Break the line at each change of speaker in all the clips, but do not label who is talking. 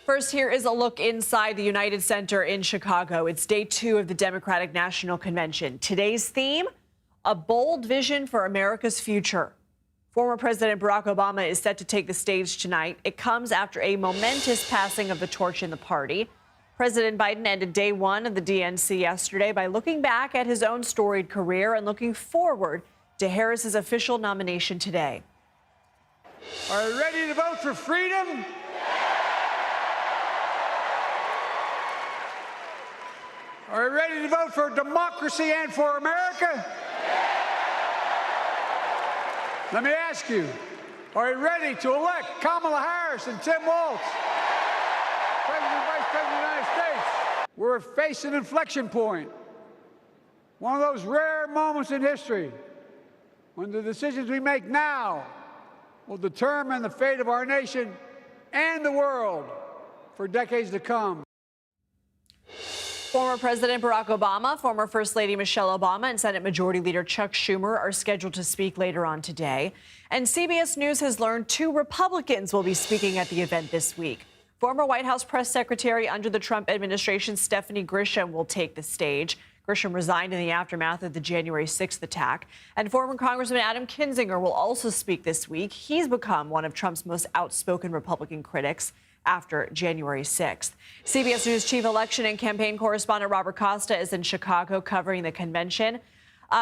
First, here is a look inside the United Center in Chicago. It's day 2 of the Democratic National Convention. Today's theme, a bold vision for America's future. Former President Barack Obama is set to take the stage tonight. It comes after a momentous passing of the torch in the party. President Biden ended day 1 of the DNC yesterday by looking back at his own storied career and looking forward to Harris's official nomination today.
Are you ready to vote for freedom? Are you ready to vote for democracy and for America? Let me ask you, are you ready to elect Kamala Harris and Tim Walz, President and Vice President of the United States? We're facing an inflection point, one of those rare moments in history when the decisions we make now will determine the fate of our nation and the world for decades to come.
Former President Barack Obama, former First Lady Michelle Obama, and Senate Majority Leader Chuck Schumer are scheduled to speak later on today. And CBS News has learned 2 Republicans will be speaking at the event this week. Former White House press secretary under the Trump administration, Stephanie Grisham, will take the stage. Grisham resigned in the aftermath of the January 6th attack. And former Congressman Adam Kinzinger will also speak this week. He's become one of Trump's most outspoken Republican critics after January 6th. CBS News chief election and campaign correspondent Robert Costa is in Chicago covering the convention.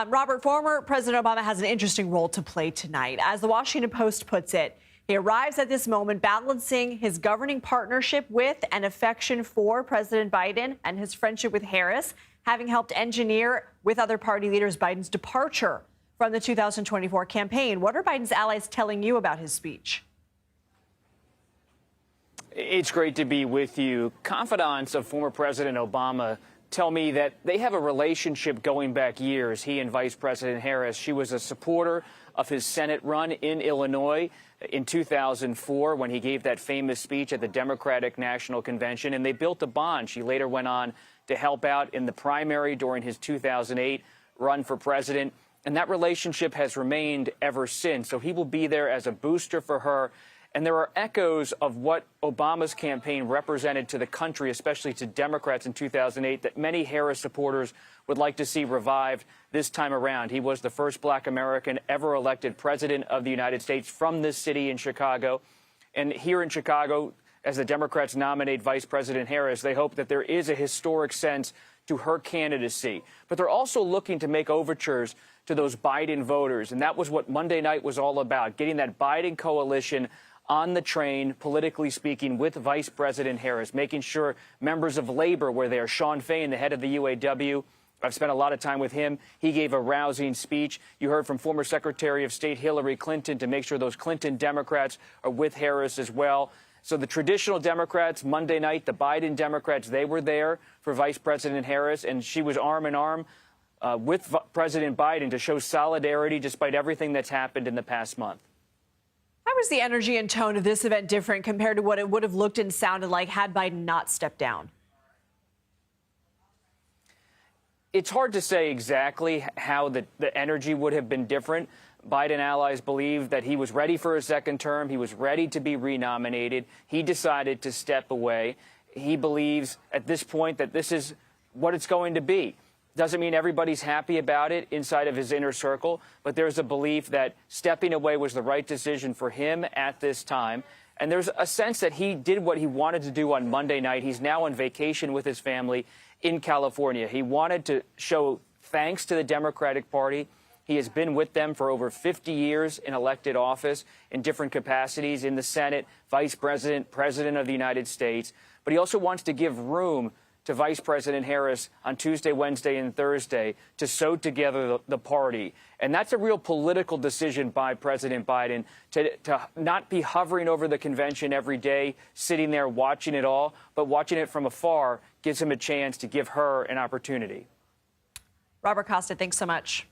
Robert, former President Obama has an interesting role to play tonight. As the Washington Post puts it, he arrives at this moment balancing his governing partnership with and affection for President Biden and his friendship with Harris, having helped engineer with other party leaders Biden's departure from the 2024 campaign. What are Biden's allies telling you about his speech?
It's great to be with you. Confidants of former President Obama tell me that they have a relationship going back years, he and Vice President Harris. She was a supporter of his Senate run in Illinois in 2004 when he gave that famous speech at the Democratic National Convention, and they built a bond. She later went on to help out in the primary during his 2008 run for president, and that relationship has remained ever since. So he will be there as a booster for her. And there are echoes of what Obama's campaign represented to the country, especially to Democrats in 2008, that many Harris supporters would like to see revived this time around. He was the first black American ever elected president of the United States from this city in Chicago. And here in Chicago, as the Democrats nominate Vice President Harris, they hope that there is a historic sense to her candidacy. But they're also looking to make overtures to those Biden voters. And that was what Monday night was all about, getting that Biden coalition on the train, politically speaking, with Vice President Harris, making sure members of labor were there. Sean Fain, the head of the UAW, I've spent a lot of time with him. He gave a rousing speech. You heard from former Secretary of State Hillary Clinton to make sure those Clinton Democrats are with Harris as well. So the traditional Democrats, Monday night, the Biden Democrats, they were there for Vice President Harris, and she was arm in arm with President Biden to show solidarity despite everything that's happened in the past month.
How was the energy and tone of this event different compared to what it would have looked and sounded like had Biden not stepped down?
It's hard to say exactly how the energy would have been different. Biden allies believe that he was ready for a second term. He was ready to be renominated. He decided to step away. He believes at this point that this is what it's going to be. Doesn't mean everybody's happy about it inside of his inner circle, but there's a belief that stepping away was the right decision for him at this time. And there's a sense that he did what he wanted to do on Monday night. He's now on vacation with his family in California. He wanted to show thanks to the Democratic Party. He has been with them for over 50 years in elected office in different capacities in the Senate, vice president, president of the United States. But he also wants to give room to Vice President Harris on Tuesday, Wednesday, and Thursday to sew together the party. And that's a real political decision by President Biden to not be hovering over the convention every day, sitting there watching it all, but watching it from afar gives him a chance to give her an opportunity.
Robert Costa, thanks so much.